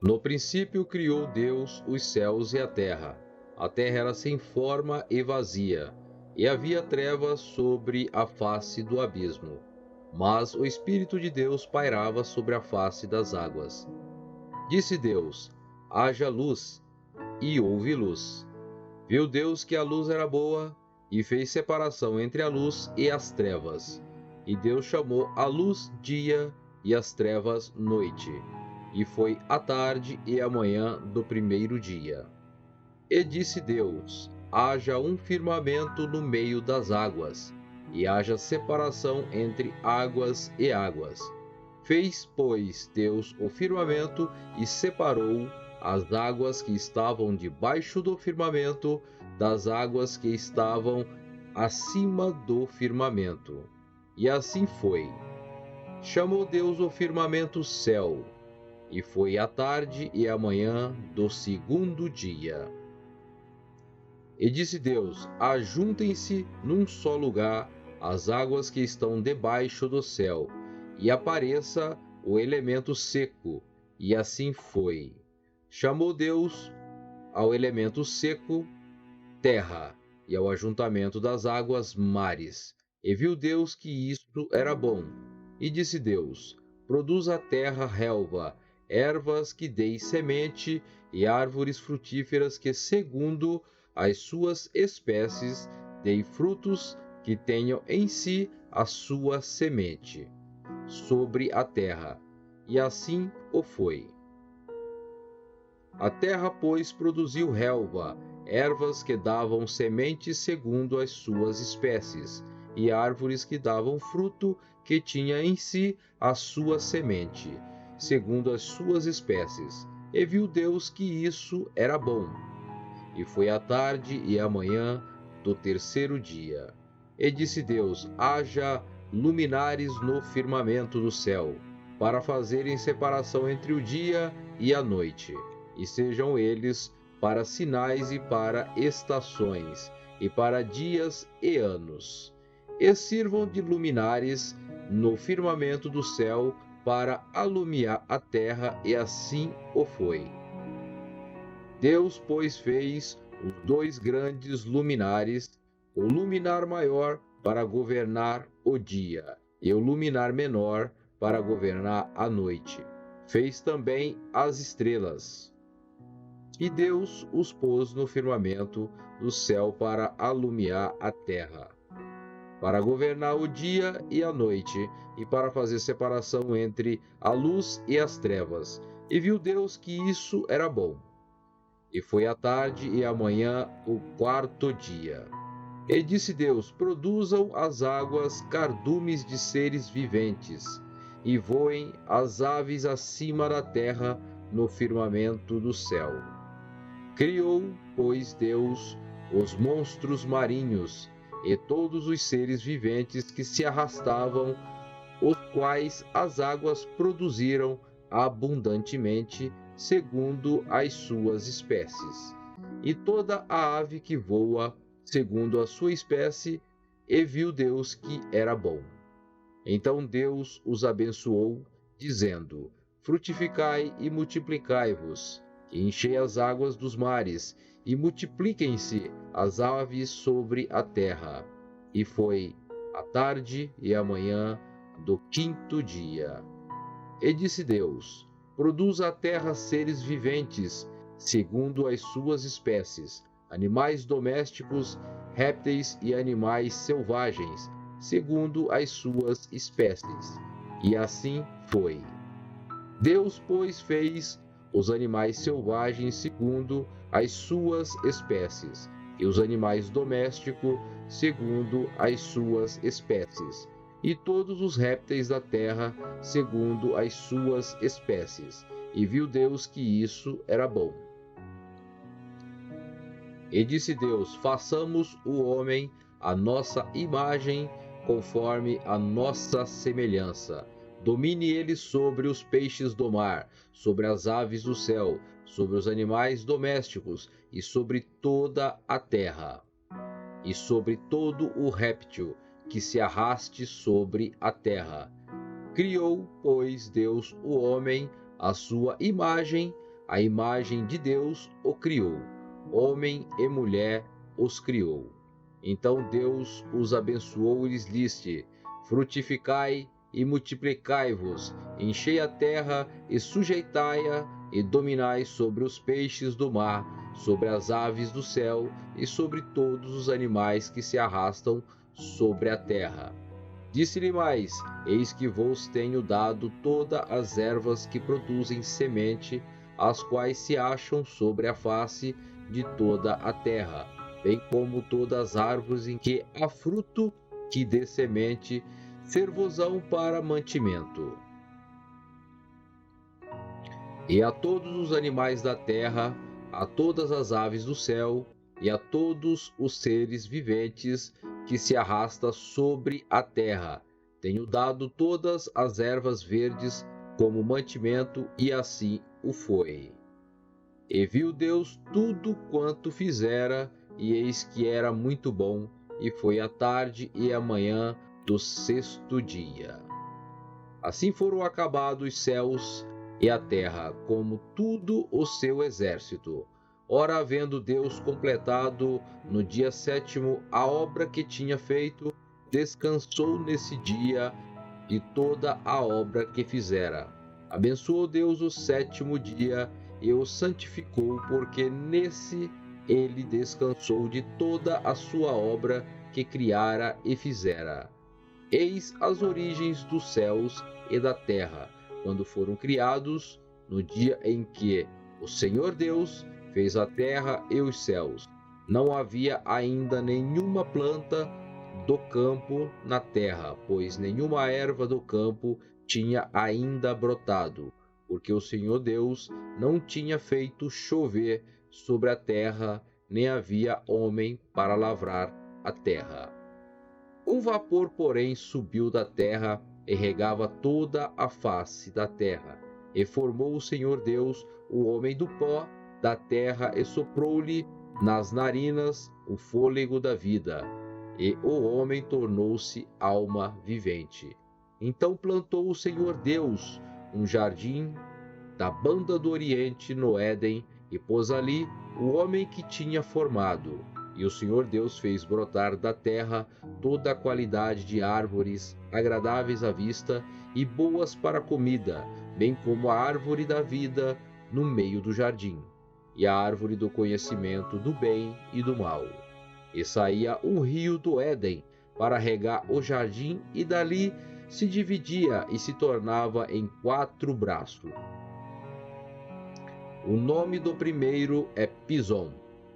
No princípio criou Deus os céus e a terra. A terra era sem forma e vazia, e havia trevas sobre a face do abismo. Mas o Espírito de Deus pairava sobre a face das águas. Disse Deus: haja luz, e houve luz. Viu Deus que a luz era boa, e fez separação entre a luz e as trevas. E Deus chamou a luz dia e as trevas noite. E foi a tarde e a manhã do primeiro dia. E disse Deus: haja um firmamento no meio das águas, e haja separação entre águas e águas. Fez, pois, Deus o firmamento e separou as águas que estavam debaixo do firmamento das águas que estavam acima do firmamento. E assim foi. Chamou Deus o firmamento céu, e foi a tarde e a manhã do segundo dia. E disse Deus: ajuntem-se num só lugar as águas que estão debaixo do céu, e apareça o elemento seco. E assim foi. Chamou Deus ao elemento seco terra, e ao ajuntamento das águas mares. E viu Deus que isto era bom. E disse Deus: produz a terra relva, ervas que deem semente, e árvores frutíferas que, segundo as suas espécies, deem frutos que tenham em si a sua semente, sobre a terra. E assim o foi. A terra, pois, produziu relva, ervas que davam semente segundo as suas espécies, e árvores que davam fruto que tinha em si a sua semente, segundo as suas espécies. E viu Deus que isso era bom. E foi a tarde e a manhã do terceiro dia. E disse Deus: haja luminares no firmamento do céu, para fazerem separação entre o dia e a noite, e sejam eles para sinais e para estações, e para dias e anos. E sirvam de luminares no firmamento do céu para alumiar a terra, e assim o foi. Deus, pois, fez os dois grandes luminares, o luminar maior para governar o dia, e o luminar menor para governar a noite. Fez também as estrelas. E Deus os pôs no firmamento do céu para alumiar a terra, para governar o dia e a noite, e para fazer separação entre a luz e as trevas. E viu Deus que isso era bom. E foi a tarde e a manhã o quarto dia. E disse Deus: produzam as águas cardumes de seres viventes, e voem as aves acima da terra no firmamento do céu. Criou, pois, Deus os monstros marinhos e todos os seres viventes que se arrastavam, os quais as águas produziram abundantemente, segundo as suas espécies, e toda a ave que voa, segundo a sua espécie, e viu Deus que era bom. Então Deus os abençoou, dizendo: frutificai e multiplicai-vos, e enchei as águas dos mares, e multipliquem-se as aves sobre a terra. E foi a tarde e a manhã do quinto dia. E disse Deus: produz a terra seres viventes, segundo as suas espécies, animais domésticos, répteis e animais selvagens, segundo as suas espécies. E assim foi. Deus, pois, fez os animais selvagens segundo as suas espécies, e os animais domésticos segundo as suas espécies, e todos os répteis da terra segundo as suas espécies. E viu Deus que isso era bom. E disse Deus: façamos o homem à nossa imagem, conforme a nossa semelhança. Domine ele sobre os peixes do mar, sobre as aves do céu, sobre os animais domésticos e sobre toda a terra, e sobre todo o réptil que se arraste sobre a terra. Criou, pois, Deus o homem à sua imagem, A imagem de Deus o criou, homem e mulher os criou. Então Deus os abençoou e lhes disse: frutificai e multiplicai-vos, enchei a terra e sujeitai-a, e dominai sobre os peixes do mar, sobre as aves do céu e sobre todos os animais que se arrastam sobre a terra. Disse-lhe mais: eis que vos tenho dado todas as ervas que produzem semente, as quais se acham sobre a face de toda a terra, bem como todas as árvores em que há fruto que dê semente, ser-vos-ão para mantimento. E a todos os animais da terra, a todas as aves do céu, e a todos os seres viventes que se arrastam sobre a terra, tenho dado todas as ervas verdes como mantimento, e assim o foi. E viu Deus tudo quanto fizera, e eis que era muito bom, e foi a tarde e a manhã do sexto dia. Assim foram acabados os céus e a terra, como tudo o seu exército. Ora, havendo Deus completado no dia sétimo a obra que tinha feito, descansou nesse dia e toda a obra que fizera. Abençoou Deus o sétimo dia e o santificou, porque nesse ele descansou de toda a sua obra que criara e fizera. Eis as origens dos céus e da terra, quando foram criados, no dia em que o Senhor Deus fez a terra e os céus. Não havia ainda nenhuma planta do campo na terra, pois nenhuma erva do campo tinha ainda brotado, porque o Senhor Deus não tinha feito chover sobre a terra, nem havia homem para lavrar a terra. Um vapor, porém, subiu da terra e regava toda a face da terra. E formou o Senhor Deus o homem do pó da terra e soprou-lhe nas narinas o fôlego da vida. E o homem tornou-se alma vivente. Então plantou o Senhor Deus um jardim da banda do Oriente no Éden, e pôs ali o homem que tinha formado. E o Senhor Deus fez brotar da terra toda a qualidade de árvores, agradáveis à vista e boas para a comida, bem como a árvore da vida no meio do jardim, e a árvore do conhecimento do bem e do mal. E saía um rio do Éden para regar o jardim, e dali se dividia e se tornava em 4 braços. O nome do primeiro é Pison.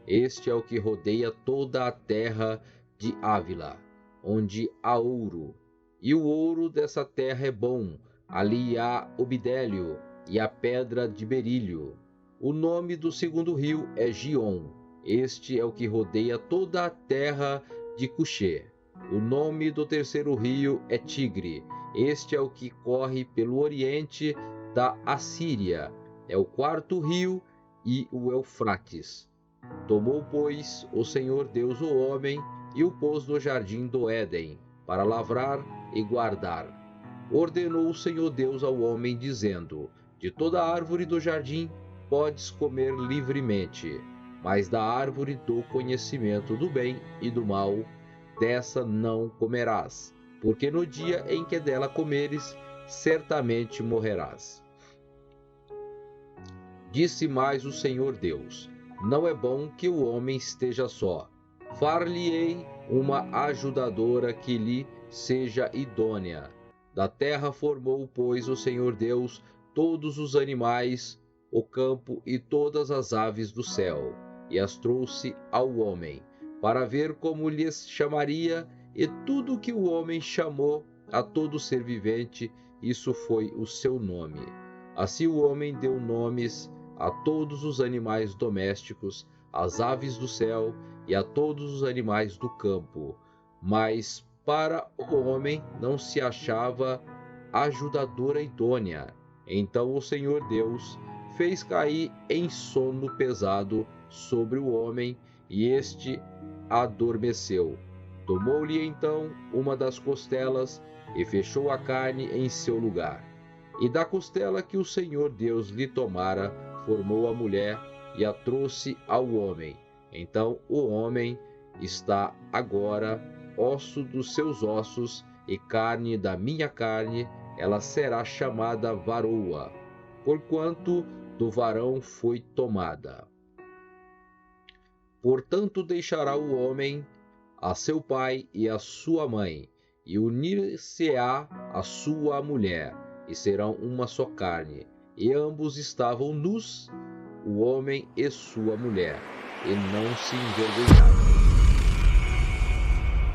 Este é o que rodeia toda a terra de Ávila, onde há ouro. E o ouro dessa terra é bom. Ali há o bidélio e a pedra de berílio. O nome do segundo rio é Gion. Este é o que rodeia toda a terra de Cuxê. O nome do terceiro rio é Tigre. Este é o que corre pelo oriente da Assíria. É o quarto rio, e o Eufrates. Tomou, pois, o Senhor Deus o homem e o pôs no jardim do Éden, para lavrar e guardar. Ordenou o Senhor Deus ao homem, dizendo: de toda árvore do jardim podes comer livremente, mas da árvore do conhecimento do bem e do mal, dessa não comerás, porque no dia em que dela comeres, certamente morrerás. Disse mais o Senhor Deus: não é bom que o homem esteja só. Far-lhe-ei uma ajudadora que lhe seja idônea. Da terra formou, pois, o Senhor Deus todos os animais, o campo e todas as aves do céu, e as trouxe ao homem, para ver como lhes chamaria, e tudo que o homem chamou a todo ser vivente, isso foi o seu nome. Assim o homem deu nomes a todos os animais domésticos, às aves do céu e a todos os animais do campo. Mas para o homem não se achava ajudadora idônea. Então o Senhor Deus fez cair em sono pesado sobre o homem, e este adormeceu. Tomou-lhe então uma das costelas e fechou a carne em seu lugar. E da costela que o Senhor Deus lhe tomara, formou a mulher e a trouxe ao homem. Então o homem está agora osso dos seus ossos e carne da minha carne, ela será chamada varoa, porquanto do varão foi tomada. Portanto deixará o homem a seu pai e a sua mãe, e unir-se-á a sua mulher, e serão uma só carne. E ambos estavam nus, o homem e sua mulher, e não se envergonharam.